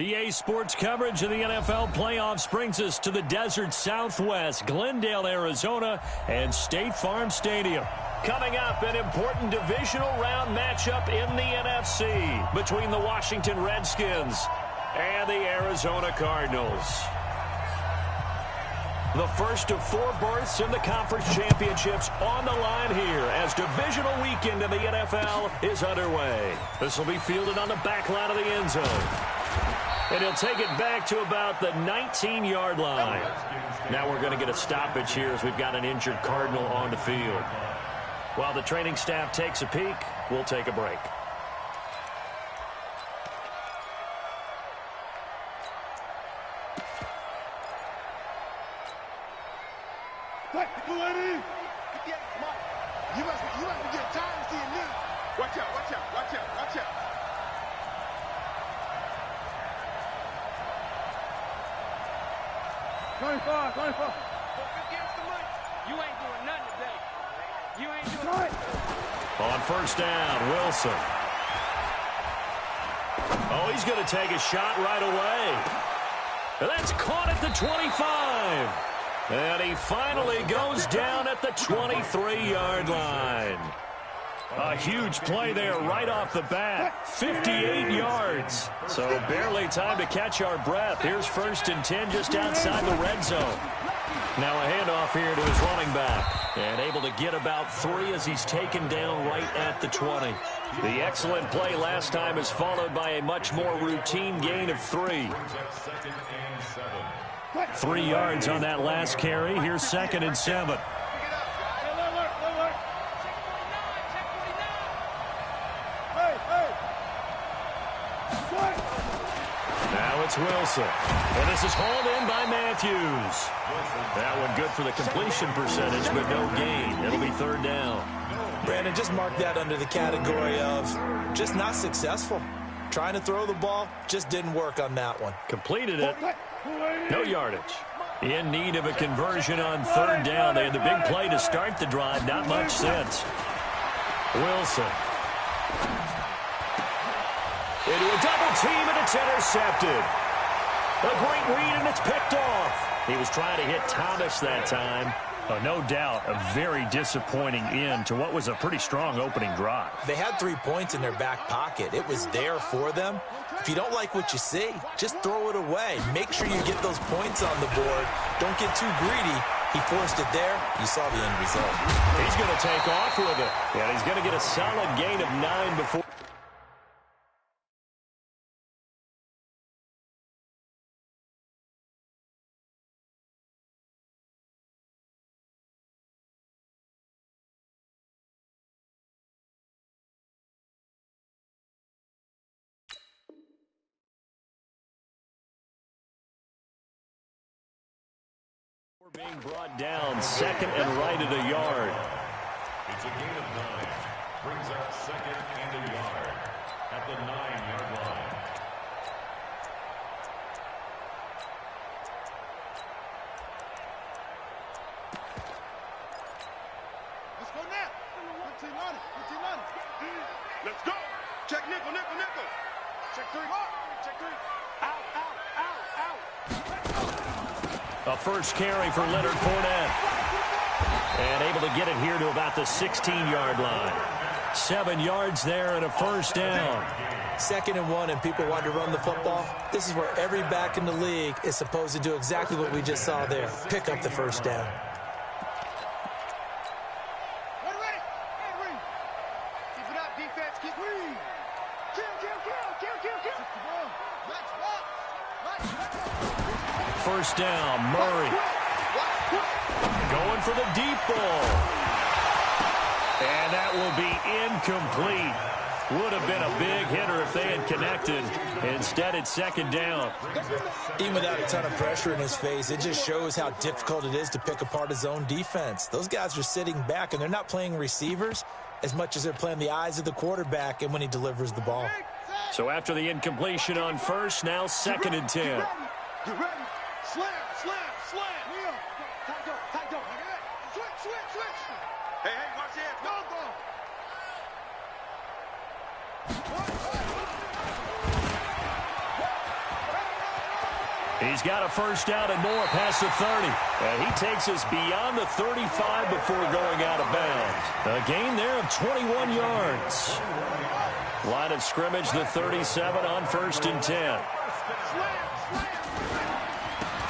EA Sports coverage of the NFL playoffs brings us to the desert Southwest, Glendale, Arizona, and State Farm Stadium. Coming up, an important divisional round matchup in the NFC between the Washington Redskins and the Arizona Cardinals. The first of 4 berths in the conference championships on the line here as divisional weekend in the NFL is underway. This will be fielded on the back line of the end zone. And he'll take it back to about the 19-yard line. Now we're going to get a stoppage here as we've got an injured Cardinal on the field. While the training staff takes a peek, we'll take a break. You must be getting tired of seeing me. Watch out, watch out, watch out, watch out. $25. You ain't doing nothing today. You ain't doing nothing. On first down, Wilson. Oh, he's going to take a shot right away. That's caught at the 25. And he finally goes down at the 23-yard line. A huge play there right off the bat. 58 yards. So barely time to catch our breath. Here's 1st and 10 just outside the red zone. Now a handoff here to his running back. And able to get about 3 as he's taken down right at the 20. The excellent play last time is followed by a much more routine gain of 3. 3 yards on that last carry. Here's 2nd and 7. Now it's Wilson. And this is hauled in by Matthews. That one good for the completion percentage, but no gain. It'll be 3rd down. Brandon, just mark that under the category of just not successful. Trying to throw the ball, just didn't work on that one. Completed it. No yardage. In need of a conversion on 3rd down. They had the big play to start the drive. Not much since. Wilson. Into a double team, and it's intercepted. A great read, and it's picked off. He was trying to hit Thomas that time. Oh, no doubt, a very disappointing end to what was a pretty strong opening drive. They had 3 points in their back pocket. It was there for them. If you don't like what you see, just throw it away. Make sure you get those points on the board. Don't get too greedy. He forced it there. You saw the end result. He's going to take off with it. And he's going to get a solid gain of 9 before. Being brought down, 2nd and right at a yard. It's a gain of 9. Brings up 2nd and a yard at the 9-yard line. Let's go now. 15 on it. Let's go. Check nickel. Check 3. Check 3. Out. A first carry for Leonard Fournette. And able to get it here to about the 16-yard line. 7 yards there and a first down. 2nd and 1 and people want to run the football. This is where every back in the league is supposed to do exactly what we just saw there. Pick up the first down. Keep it up, defense. Keep it. Kill. First down, Murray. Going for the deep ball. And that will be incomplete. Would have been a big hitter if they had connected. Instead, it's 2nd down. Even without a ton of pressure in his face, it just shows how difficult it is to pick apart his own defense. Those guys are sitting back, and they're not playing receivers as much as they're playing the eyes of the quarterback and when he delivers the ball. So after the incompletion on first, now 2nd and 10. Get ready. Slam. Tight up. Switch. Hey, watch your hands. Go. He's got a first down and more past the 30. And he takes us beyond the 35 before going out of bounds. A gain there of 21 yards. Line of scrimmage, the 37 on 1st and 10.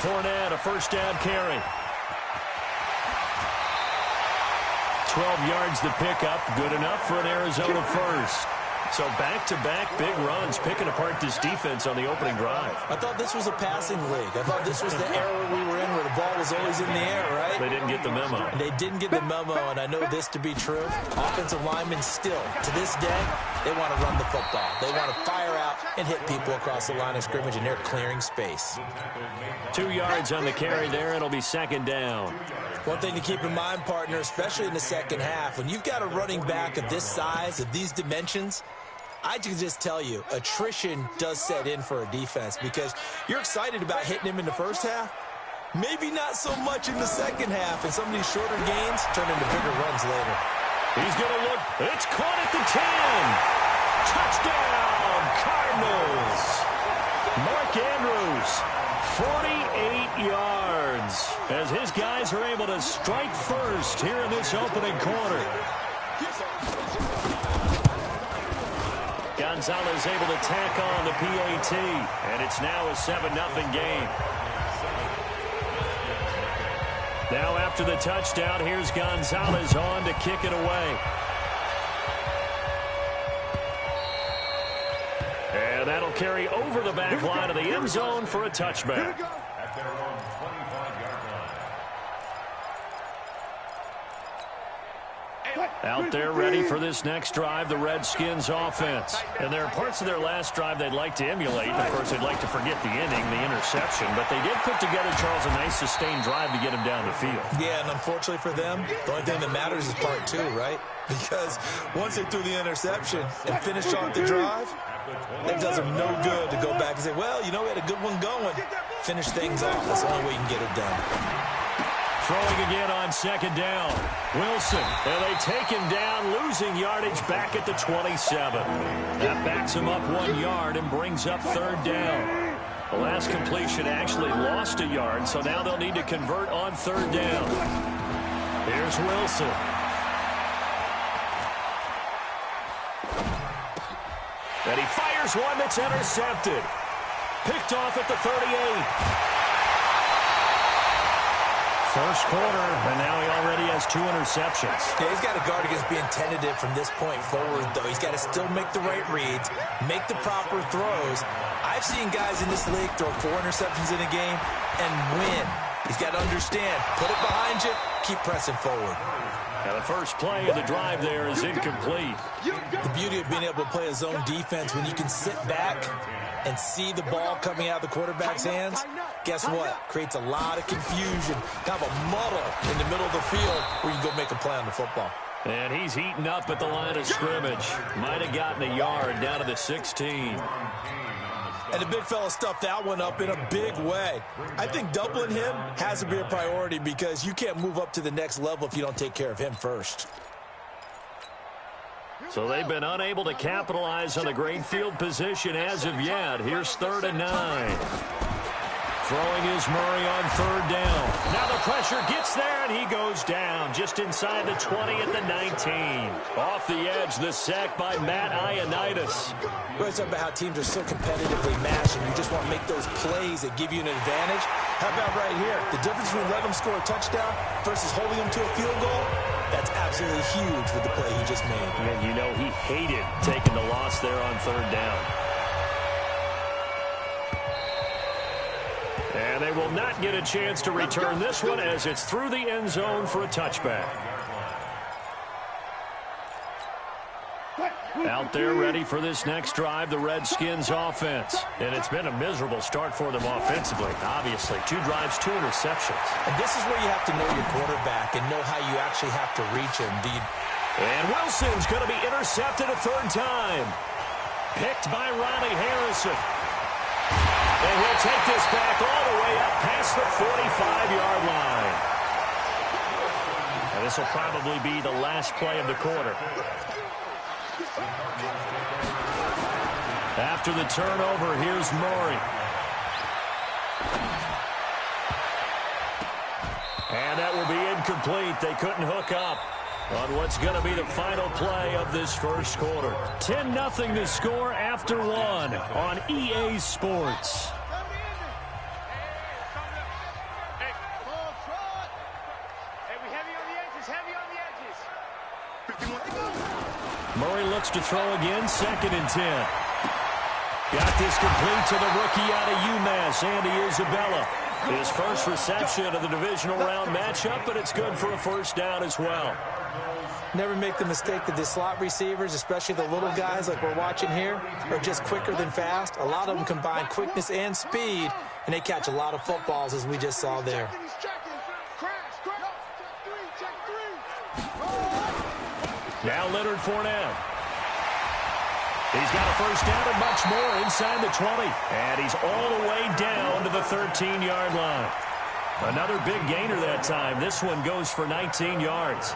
Fournette, a first down carry. 12 yards the pickup. Good enough for an Arizona first. So back-to-back big runs, picking apart this defense on the opening drive. I thought this was a passing league. I thought this was the era we were in where the ball was always in the air, right? They didn't get the memo. And they didn't get the memo, and I know this to be true. Offensive linemen still, to this day, they want to run the football. They want to fire out and hit people across the line of scrimmage, and they're clearing space. 2 yards on the carry there. It'll be 2nd down. One thing to keep in mind, partner, especially in the second half, when you've got a running back of this size, of these dimensions, I can just tell you, attrition does set in for a defense because you're excited about hitting him in the first half. Maybe not so much in the second half, and some of these shorter gains turn into bigger runs later. He's going to look. It's caught at the 10. Touchdown, Cardinals. Mark Andrews, 48 yards, as his guys are able to strike first here in this opening quarter. Gonzalez able to tack on the PAT, and it's now a 7-0 game. Now after the touchdown, here's Gonzalez on to kick it away. And that'll carry over the back line of the end zone for a touchback. At their own 25-yard line. Out there ready for this next drive, the Redskins offense. And there are parts of their last drive they'd like to emulate. And, of course, they'd like to forget the inning, the interception. But they did put together, Charles, a nice sustained drive to get him down the field. Yeah, and unfortunately for them, the only thing that matters is part 2, right? Because once they threw the interception and finished off the drive, it does them no good to go back and say, well, you know, we had a good one going. Finish things off. That's the only way you can get it done. Throwing again on 2nd down. Wilson, and they take him down, losing yardage back at the 27. That backs him up 1 yard and brings up 3rd down. The last completion actually lost a yard, so now they'll need to convert on 3rd down. Here's Wilson. And he fires one that's intercepted. Picked off at the 38. First quarter, and now he already has 2 interceptions. Yeah, he's got to guard against being tentative from this point forward, though. He's got to still make the right reads, make the proper throws. I've seen guys in this league throw 4 interceptions in a game and win. He's got to understand, put it behind you, keep pressing forward. Now the first play of the drive there is incomplete. The beauty of being able to play a zone defense when you can sit back and see the ball coming out of the quarterback's hands, guess what? Creates a lot of confusion, kind of a muddle in the middle of the field where you can go make a play on the football. And he's heating up at the line of scrimmage. Might have gotten a yard down to the 16. And the big fella stuffed that one up in a big way. I think doubling him has to be a priority because you can't move up to the next level if you don't take care of him first. So they've been unable to capitalize on the great field position as of yet. Here's 3rd and 9. Throwing is Murray on 3rd down. Now the pressure gets there, and he goes down just inside the 20 at the 19. Off the edge, the sack by Matt Ioannidis. We're talking about how teams are so competitively matched, and you just want to make those plays that give you an advantage. How about right here? The difference between letting them score a touchdown versus holding them to a field goal, that's absolutely huge with the play he just made. And you know he hated taking the loss there on 3rd down. And they will not get a chance to return this one as it's through the end zone for a touchback. Out there ready for this next drive, the Redskins offense. And it's been a miserable start for them offensively. Obviously, 2 drives, 2 interceptions. And this is where you have to know your quarterback and know how you actually have to reach him. And Wilson's going to be intercepted a 3rd time. Picked by Ronnie Harrison. And he'll take this back all the way up past the 45-yard line. And this will probably be the last play of the quarter. After the turnover, here's Murray. And that will be incomplete. They couldn't hook up on what's going to be the final play of this first quarter. 10-0 to score after one on EA Sports. Murray looks to throw again, 2nd and 10. Got this complete to the rookie out of UMass, Andy Isabella. His first reception of the divisional round matchup, but it's good for a first down as well. Never make the mistake that the slot receivers, especially the little guys like we're watching here, are just quicker than fast. A lot of them combine quickness and speed, and they catch a lot of footballs, as we just saw there. Now Leonard Fournette. He's got a first down and much more inside the 20. And he's all the way down to the 13-yard line. Another big gainer that time. This one goes for 19 yards.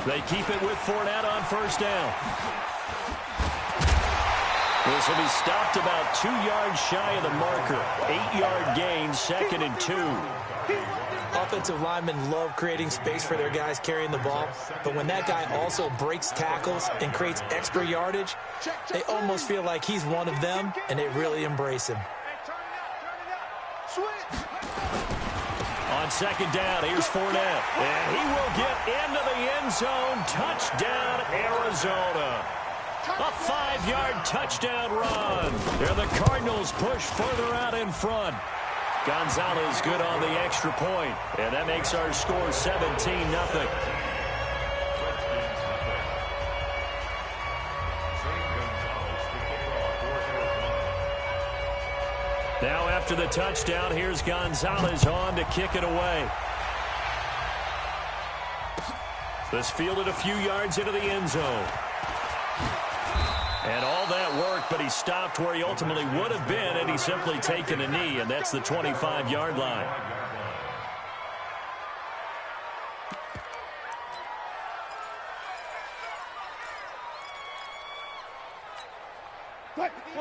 They keep it with Fournette on first down. This will be stopped about 2 yards shy of the marker. 8-yard gain, 2nd and 2. Offensive linemen love creating space for their guys carrying the ball, but when that guy also breaks tackles and creates extra yardage, they almost feel like he's one of them, and they really embrace him. On 2nd down, here's Fournette, and he will get into the end zone. Touchdown, Arizona. A 5-yard touchdown run. And the Cardinals push further out in front. Gonzalez good on the extra point, and that makes our score 17-0. Now after the touchdown, here's Gonzalez on to kick it away. This fielded a few yards into the end zone. And all that work, but he stopped where he ultimately would have been had he simply taken a knee, and that's the 25-yard line.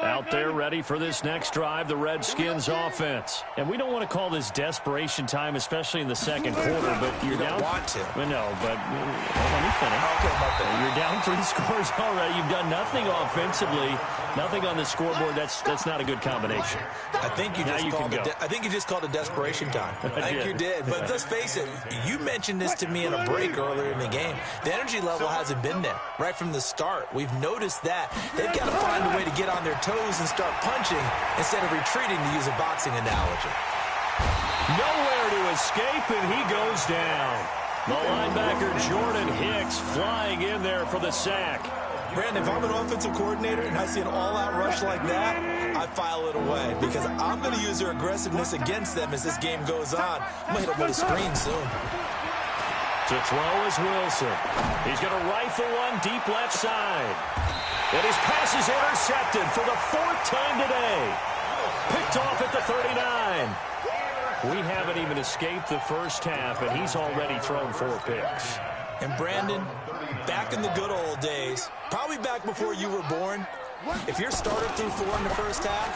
Out there ready for this next drive, the Redskins offense. And we don't want to call this desperation time, especially in the second quarter, but you're down. You don't want to. No, but let me finish. Okay, my bad. You're down 3 scores already. You've done nothing offensively, nothing on the scoreboard. That's not a good combination. I think you just called it desperation time. I think you did. But let's face it, you mentioned this to me in a break earlier in the game. The energy level hasn't been there right from the start. We've noticed that. They've got to find a way to get on their toes and start punching instead of retreating, to use a boxing analogy. Nowhere to escape, and he goes down. The linebacker Jordan Hicks flying in there for the sack. Brandon, if I'm an offensive coordinator and I see an all-out rush like that, I file it away because I'm going to use their aggressiveness against them as this game goes on. I'm going to hit them with a screen soon. To throw is Wilson. He's going to rifle one deep left side. And his pass is intercepted for the 4th time today. Picked off at the 39. We haven't even escaped the first half, and he's already thrown 4 picks. And Brandon, back in the good old days, probably back before you were born, if your starter threw 4 in the first half,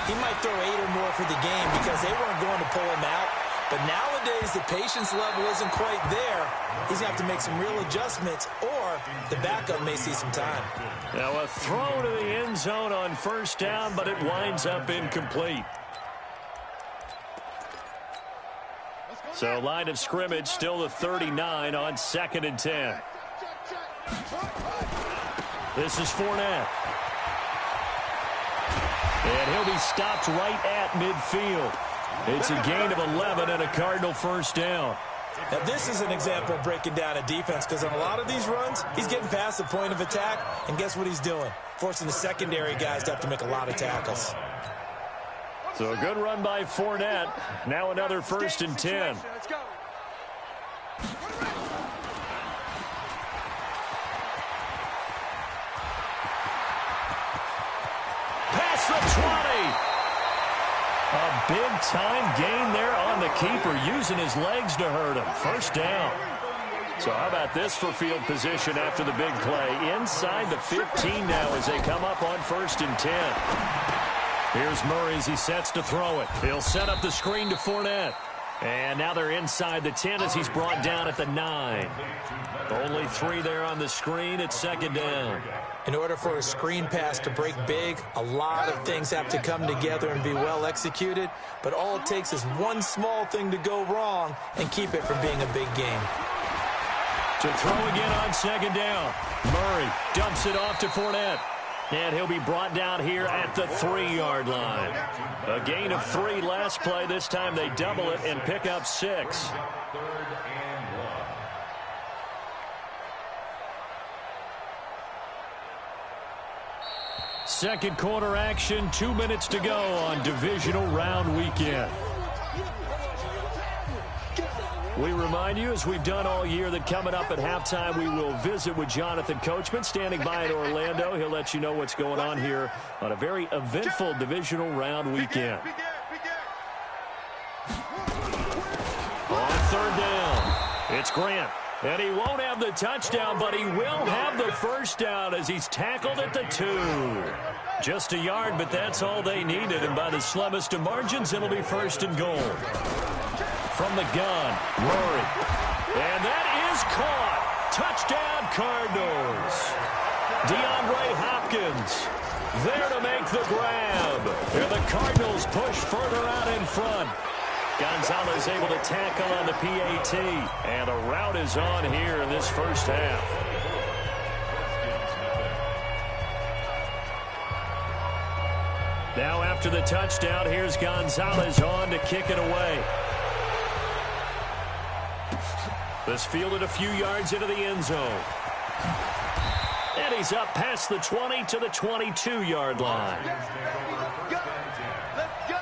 he might throw 8 or more for the game because they weren't going to pull him out. But nowadays, the patience level isn't quite there. He's going to have to make some real adjustments, or the backup may see some time. Now a throw to the end zone on first down, but it winds up incomplete. So line of scrimmage still the 39 on 2nd and 10. This is Fournette. And he'll be stopped right at midfield. It's a gain of 11 and a Cardinal first down. Now, this is an example of breaking down a defense because on a lot of these runs, he's getting past the point of attack, and guess what he's doing? Forcing the secondary guys to have to make a lot of tackles. So a good run by Fournette. Now another 1st and 10. Let's go. Past the 20. A big-time gain there on the keeper using his legs to hurt him. First down. So how about this for field position after the big play? Inside the 15 now as they come up on 1st and 10. Here's Murray as he sets to throw it. He'll set up the screen to Fournette. And now they're inside the 10 as he's brought down at the 9. Only 3 there on the screen at 2nd down. In order for a screen pass to break big, a lot of things have to come together and be well executed. But all it takes is one small thing to go wrong and keep it from being a big game. To throw again on 2nd down. Murray dumps it off to Fournette. And he'll be brought down here at the 3-yard line. A gain of 3 last play. This time they double it and pick up 6. Second quarter action, 2 minutes to go on divisional round weekend. We remind you, as we've done all year, that coming up at halftime, we will visit with Jonathan Coachman, standing by in Orlando. He'll let you know what's going on here on a very eventful divisional round weekend. On 3rd down, it's Grant. And he won't have the touchdown, but he will have the first down as he's tackled at the 2. Just a yard, but that's all they needed. And by the slimmest of margins, it'll be 1st and goal. From the gun, Murray. And that is caught. Touchdown, Cardinals. DeAndre Hopkins there to make the grab. And the Cardinals push further out in front. Gonzalez able to tackle on the PAT. And a rout is on here in this first half. Now after the touchdown, here's Gonzalez on to kick it away. This fielded a few yards into the end zone. And he's up past the 20 to the 22-yard line. Let's go. Let's go.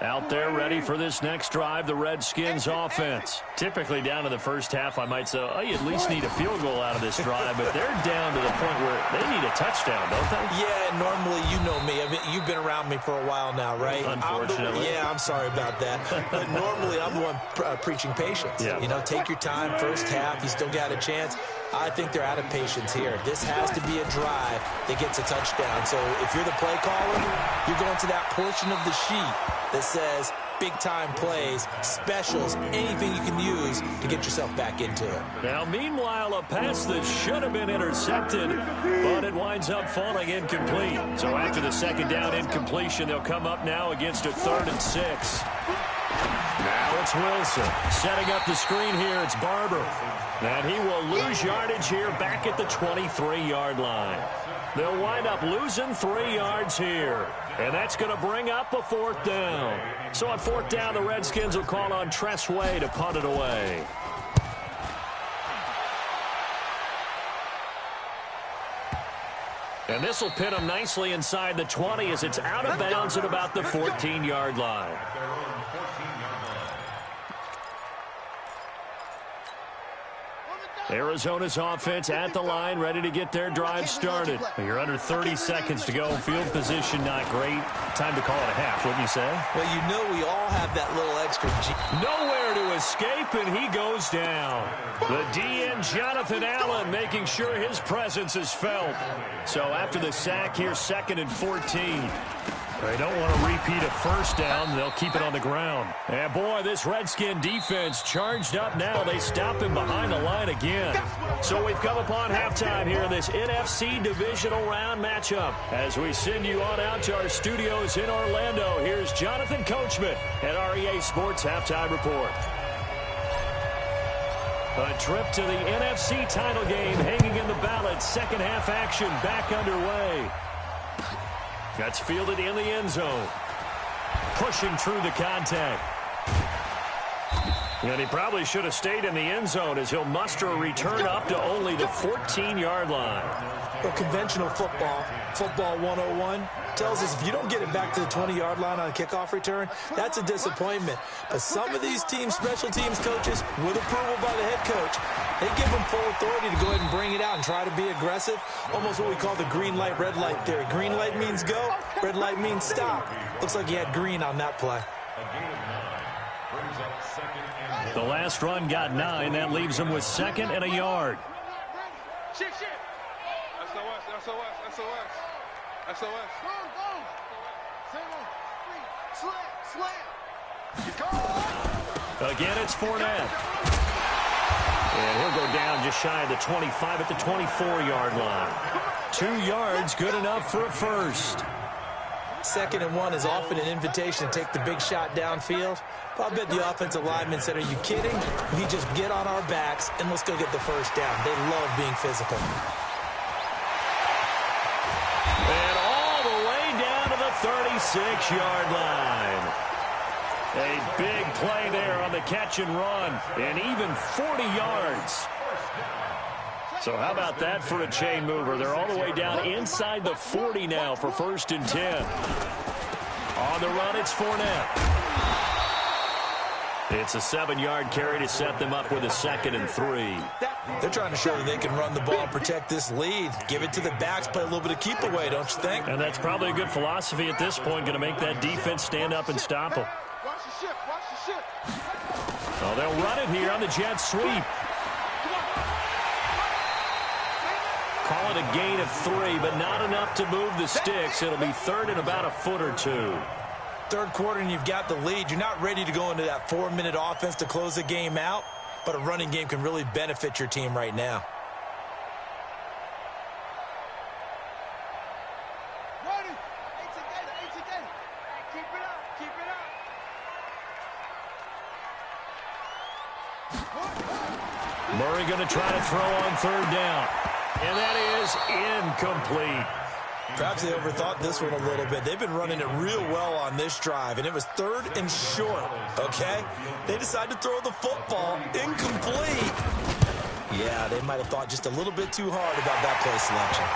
Out there ready for this next drive, the Redskins offense. Typically down to the first half, I might say, oh, you at least need a field goal out of this drive, but they're down to the point where they need a touchdown, don't they? Yeah, normally you know me. I mean, you've been around me for a while now, right? Unfortunately. I'm sorry about that. But normally I'm the one preaching patience. Yeah. You know, take your time, first half, you still got a chance. I think they're out of patience here. This has to be a drive that gets a touchdown. So if you're the play caller, you're going to that portion of the sheet that says big-time plays, specials, anything you can use to get yourself back into it. Now, meanwhile, a pass that should have been intercepted, but it winds up falling incomplete. So after the 2nd down incompletion, they'll come up now against a 3rd and 6. Now it's Wilson. Setting up the screen here, it's Barber. And he will lose yardage here back at the 23-yard line. They'll wind up losing 3 yards here. And that's going to bring up a 4th down. So on 4th down, the Redskins will call on Tress Way to punt it away. And this will pin them nicely inside the 20 as it's out of bounds at about the 14-yard line. Arizona's offense at the line, ready to get their drive started. You're under 30 seconds to go. Field position not great. Time to call it a half, wouldn't you say? Well, you know we all have that little extra G. Nowhere to escape, and he goes down. The DN, Jonathan Allen, making sure his presence is felt. So after the sack here, 2nd and 14. They don't want to repeat a first down. They'll keep it on the ground. And, boy, this Redskin defense charged up now. They stop him behind the line again. So we've come upon halftime here in this NFC divisional round matchup. As we send you on out to our studios in Orlando, here's Jonathan Coachman at REA Sports Halftime Report. A trip to the NFC title game hanging in the balance. Second half action back underway. That's fielded in the end zone. Pushing through the contact. And he probably should have stayed in the end zone as he'll muster a return up to only the 14-yard line. Well, conventional football 101, tells us if you don't get it back to the 20-yard line on a kickoff return, that's a disappointment. But some of these teams, special teams coaches, with approval by the head coach, they give them full authority to go ahead and bring it out and try to be aggressive. Almost what we call the green light, red light theory. Green light means go, red light means stop. Looks like he had green on that play. The last run got 9. That leaves him with 2nd and a yard. Shift. SOS. Again, it's Fournette. And he'll go down just shy of the 25 at the 24-yard line. 2 yards, good enough for a first. 2nd and 1 is often an invitation to take the big shot downfield. But I bet the offensive lineman said, are you kidding? We just get on our backs and let's go get the first down. They love being physical. And all the way down to the 36-yard line. A big play there on the catch and run. And even 40 yards. So how about that for a chain mover? They're all the way down inside the 40 now for 1st and 10. On the run, it's Fournette. It's a 7-yard carry to set them up with a 2nd and 3. They're trying to show that they can run the ball and protect this lead. Give it to the backs, play a little bit of keep away, don't you think? And that's probably a good philosophy at this point, going to make that defense stand up and stop them. Watch the ship. Oh, they'll run it here on the jet sweep. Call it a gain of 3, but not enough to move the sticks. It'll be 3rd and about a foot or 2. Third quarter and you've got the lead. You're not ready to go into that 4-minute offense to close the game out, but a running game can really benefit your team right now. Ready. 18 again. Keep it up. Murray going to try to throw on 3rd down. And that is incomplete. Perhaps they overthought this one a little bit. They've been running it real well on this drive, and it was 3rd and short, okay? They decided to throw the football incomplete. Yeah, they might have thought just a little bit too hard about that play selection.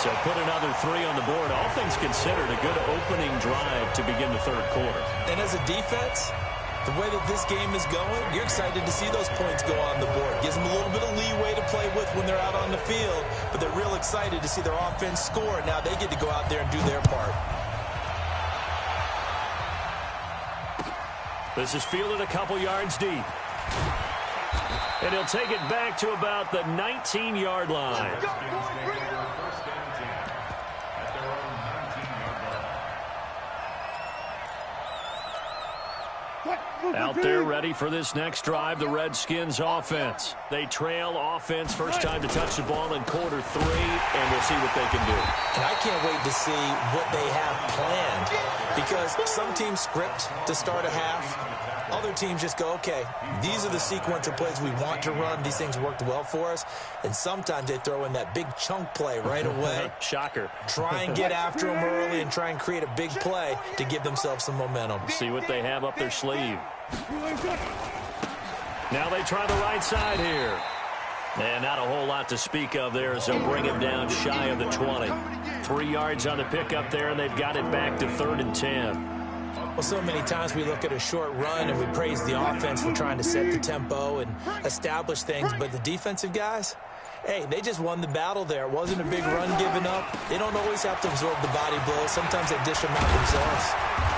So put another 3 on the board. All things considered, a good opening drive to begin the 3rd quarter. And as a defense, the way that this game is going, you're excited to see those points go on the board. Gives them a little bit of leeway to play with when they're out on the field, but they're real excited to see their offense score. Now they get to go out there and do their part. This is fielded a couple yards deep. And he'll take it back to about the 19-yard line. Out there ready for this next drive, the Redskins offense. They trail offense, first time to touch the ball in quarter 3, and we'll see what they can do. And I can't wait to see what they have planned, because some teams script to start a half. Other teams just go, okay, these are the sequence of plays we want to run. These things worked well for us. And sometimes they throw in that big chunk play right away. Shocker. Try and get after them early and try and create a big play to give themselves some momentum. See what they have up their sleeve. Now they try the right side here. And not a whole lot to speak of there as they'll bring him down shy of the 20. 3 yards on the pickup there, and they've got it back to 3rd and 10. Well, so many times we look at a short run and we praise the offense for trying to set the tempo and establish things, but the defensive guys, hey, they just won the battle there. It wasn't a big run given up. They don't always have to absorb the body blows. Sometimes they dish them out themselves.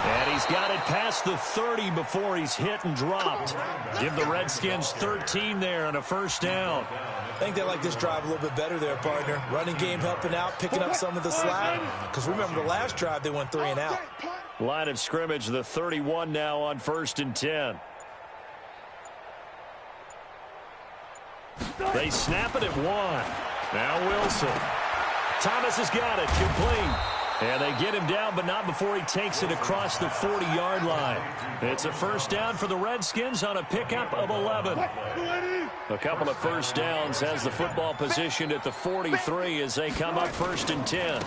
And he's got it past the 30 before he's hit and dropped. Give the Redskins 13 there on a first down. I think they like this drive a little bit better there, partner. Running game helping out, picking up some of the slack. Because remember, the last drive they went 3 and out. Line of scrimmage, the 31 now on 1st and 10. They snap it at 1. Now Wilson. Thomas has got it, complete. And they get him down, but not before he takes it across the 40-yard line. It's a first down for the Redskins on a pickup of 11. A couple of first downs has the football positioned at the 43 as they come up 1st and 10.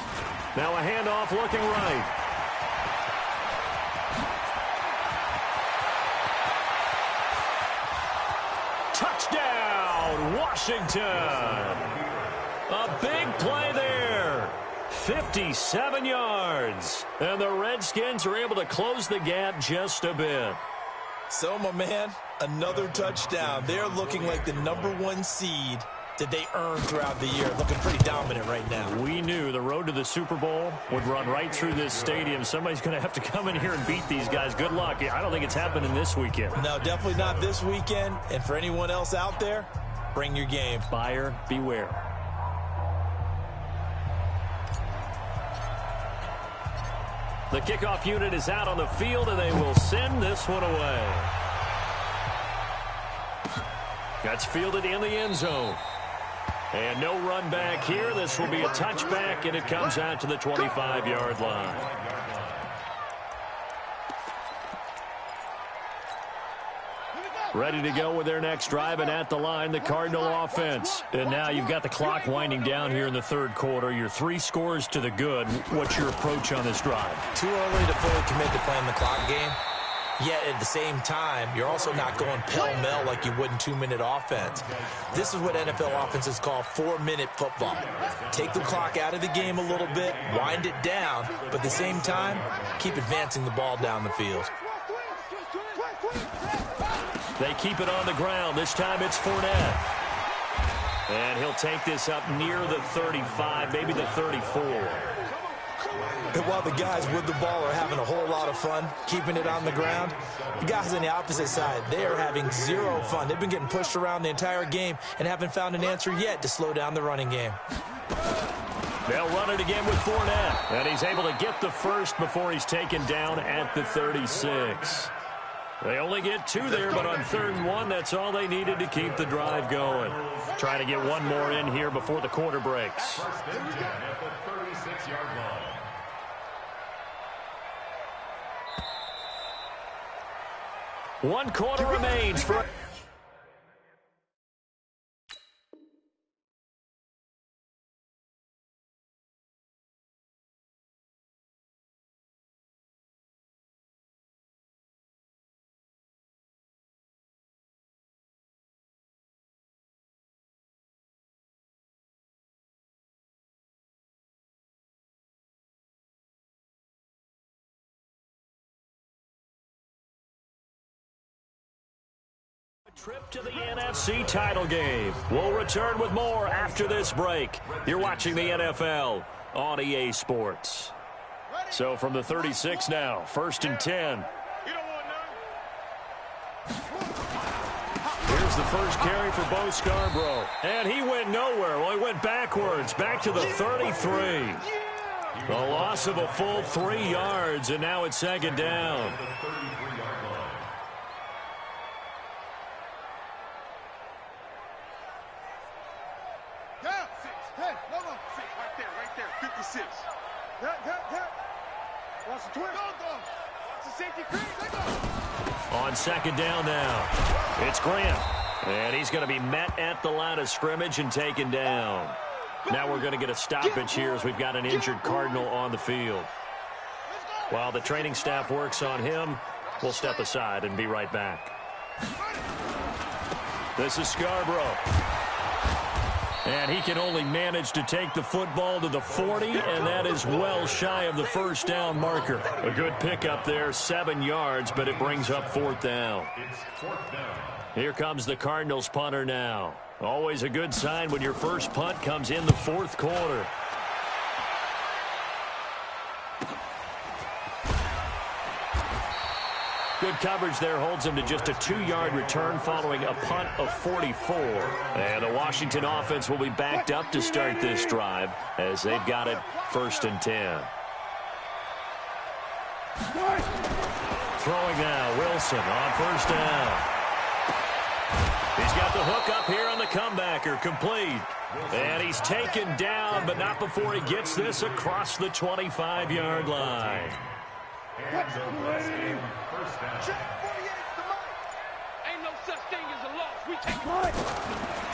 Now a handoff looking right. Washington. A big play there. 57 yards. And the Redskins are able to close the gap just a bit. So, my man, another touchdown. They're looking like the #1 seed that they earned throughout the year. Looking pretty dominant right now. We knew the road to the Super Bowl would run right through this stadium. Somebody's going to have to come in here and beat these guys. Good luck. I don't think it's happening this weekend. No, definitely not this weekend. And for anyone else out there, bring your game. Buyer beware. The kickoff unit is out on the field, and they will send this one away. That's fielded in the end zone. And no run back here. This will be a touchback, and it comes out to the 25-yard line. Ready to go with their next drive, and at the line, the Cardinal offense. And now you've got the clock winding down here in the third quarter. You're 3 scores to the good. What's your approach on this drive? Too early to fully commit to playing the clock game. Yet at the same time, you're also not going pell-mell like you would in 2-minute offense. This is what NFL offenses call 4-minute football. Take the clock out of the game a little bit, wind it down, but at the same time, keep advancing the ball down the field. They keep it on the ground. This time it's Fournette. And he'll take this up near the 35, maybe the 34. And while the guys with the ball are having a whole lot of fun keeping it on the ground, the guys on the opposite side, they are having zero fun. They've been getting pushed around the entire game and haven't found an answer yet to slow down the running game. They'll run it again with Fournette. And he's able to get the first before he's taken down at the 36. They only get 2 there, but on 3rd and 1, that's all they needed to keep the drive going. Trying to get one more in here before the quarter breaks. First and 10 at the 36-yard line. One quarter remains for... Trip to the NFC title game. We'll return with more after this break. You're watching the NFL on EA Sports. So from the 36 now, 1st and 10. Here's the first carry for Bo Scarborough. And he went nowhere. Well, he went backwards, back to the 33. The loss of a full 3 yards, and now it's 2nd down. On 2nd down now, it's Grant. And he's going to be met at the line of scrimmage and taken down. Now we're going to get a stoppage here as we've got an injured Cardinal on the field. While the training staff works on him, we'll step aside and be right back. This is Scarborough. And he can only manage to take the football to the 40, and that is well shy of the 1st down marker. A good pickup there, 7 yards, but it brings up 4th down. It's 4th down. Here comes the Cardinals punter now. Always a good sign when your first punt comes in the 4th quarter. Good coverage there holds him to just a 2-yard return following a punt of 44. And the Washington offense will be backed up to start this drive as they've got it 1st and 10. Throwing now, Wilson on 1st down. He's got the hook up here on the comebacker, complete. And he's taken down, but not before he gets this across the 25-yard line. And the Redskins, 1st down. Ain't no such thing as a loss. We take it.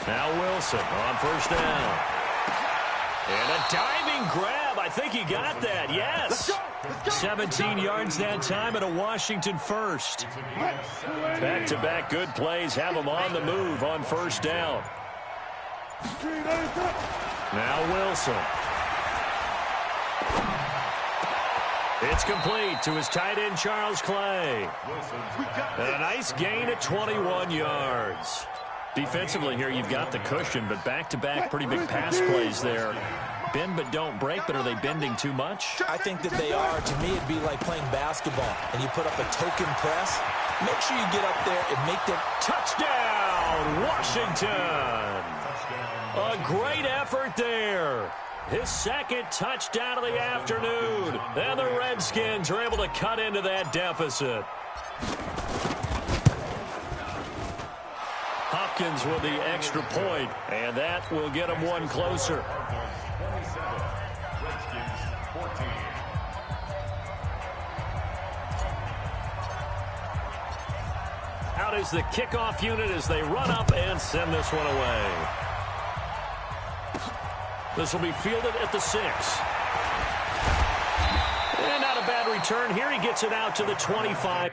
Now Wilson on 1st down. And a diving grab. I think he got that. Yes. 17 yards that time and a Washington first. Back-to-back good plays have him on the move on 1st down. Now Wilson. It's complete to his tight end, Charles Clay. And a nice gain of 21 yards. Defensively here, you've got the cushion, but back-to-back pretty big pass plays there. Bend but don't break, but are they bending too much? I think that they are. To me, it'd be like playing basketball, and you put up a token press. Make sure you get up there and make them. Touchdown, Washington! A great effort there. His second touchdown of the afternoon. And the Redskins are able to cut into that deficit. Hopkins with the extra point, and that will get him one closer. 27, Redskins 14. Out is the kickoff unit as they run up and send this one away. This will be fielded at the 6. And not a bad return here. He gets it out to the 25.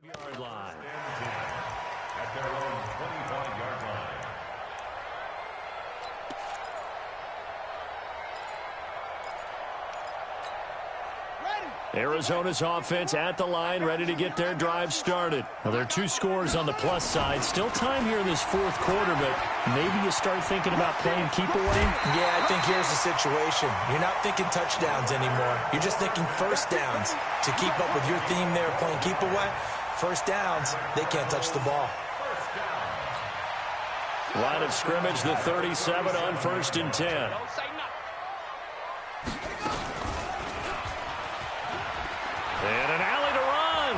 Yard line. At their own 25-yard line. Arizona's offense at the line, ready to get their drive started. Now, there are 2 scores on the plus side. Still time here in this fourth quarter, but maybe you start thinking about playing keep away? Yeah, I think here's the situation. You're not thinking touchdowns anymore. You're just thinking first downs. To keep up with your theme there, playing keep away, first downs, they can't touch the ball. Line of scrimmage, the 37 on 1st and 10. Don't say nothing. And an alley to run.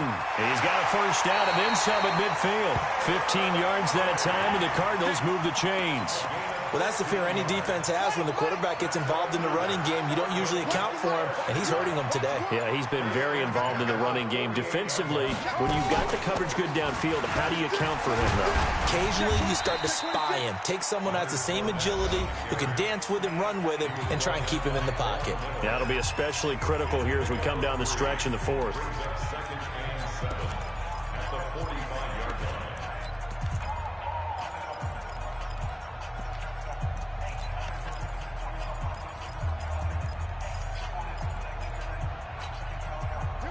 He's got a first down and then some at midfield. 15 yards that time, and the Cardinals move the chains. Well, that's the fear any defense has when the quarterback gets involved in the running game. You don't usually account for him, and he's hurting them today. Yeah, he's been very involved in the running game. Defensively, when you've got the coverage good downfield, how do you account for him, though? Occasionally, you start to spy him. Take someone who has the same agility, who can dance with him, run with him, and try and keep him in the pocket. Yeah, it'll be especially critical here as we come down the stretch in the fourth. Second and 7 at the 45-yard line.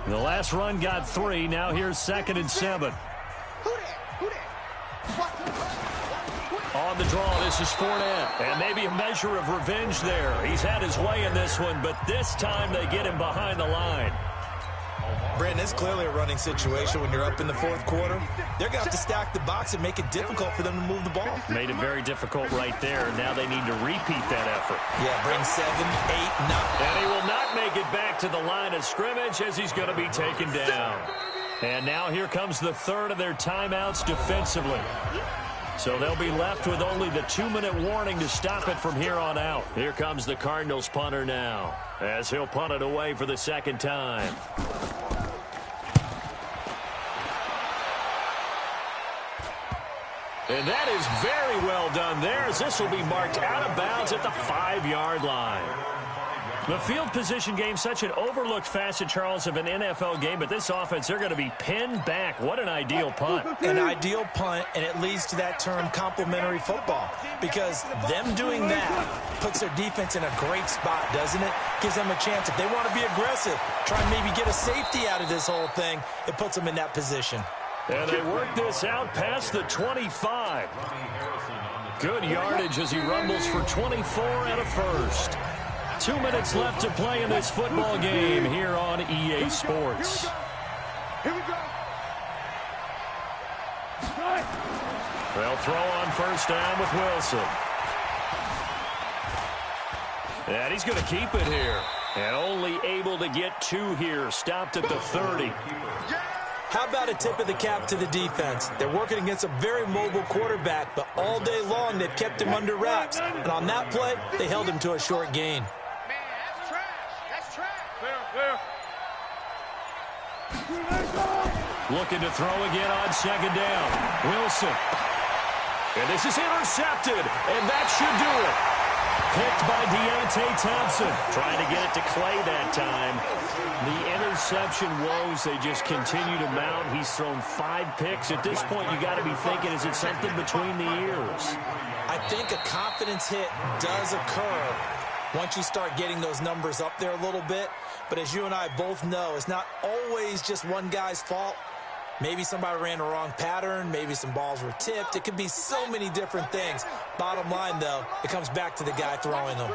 The last run got 3. Now here's 2nd and 7. On the draw, this is Fournette. And maybe a measure of revenge there. He's had his way in this one, but this time they get him behind the line. Brandon, it's clearly a running situation when you're up in the fourth quarter. They're going to have to stack the box and make it difficult for them to move the ball. Made it very difficult right there. Now they need to repeat that effort. Yeah, bring 7, 8, 9. And he will not make it back to the line of scrimmage as he's going to be taken down. And now here comes the third of their timeouts defensively. So they'll be left with only the 2-minute warning to stop it from here on out. Here comes the Cardinals punter now as he'll punt it away for the second time. And that is very well done there as this will be marked out of bounds at the 5-yard line. The field position game, such an overlooked facet, Charles, of an NFL game, but this offense, they're going to be pinned back. What an ideal punt. An ideal punt, and it leads to that term complementary football, because them doing that puts their defense in a great spot, doesn't it? Gives them a chance. If they want to be aggressive, try and maybe get a safety out of this whole thing, it puts them in that position. And they work this out past the 25. Good yardage as he rumbles for 24 and a first. 2 minutes left to play in this football game here on EA Sports. Here we go. They'll throw on first down with Wilson. And he's going to keep it here. And only able to get 2 here. Stopped at the 30. How about a tip of the cap to the defense? They're working against a very mobile quarterback, but all day long they've kept him under wraps. And on that play, they held him to a short gain. Man, that's trash. That's trash. Clear, clear. Looking to throw again on second down. Wilson. And this is intercepted, and that should do it. Picked by Deontay Thompson. Trying to get it to Clay that time. The interception woes, they just continue to mount. He's thrown 5 picks. At this point, you got to be thinking, is it something between the ears? I think a confidence hit does occur once you start getting those numbers up there a little bit. But as you and I both know, it's not always just one guy's fault. Maybe somebody ran the wrong pattern. Maybe some balls were tipped. It could be so many different things. Bottom line, though, it comes back to the guy throwing them.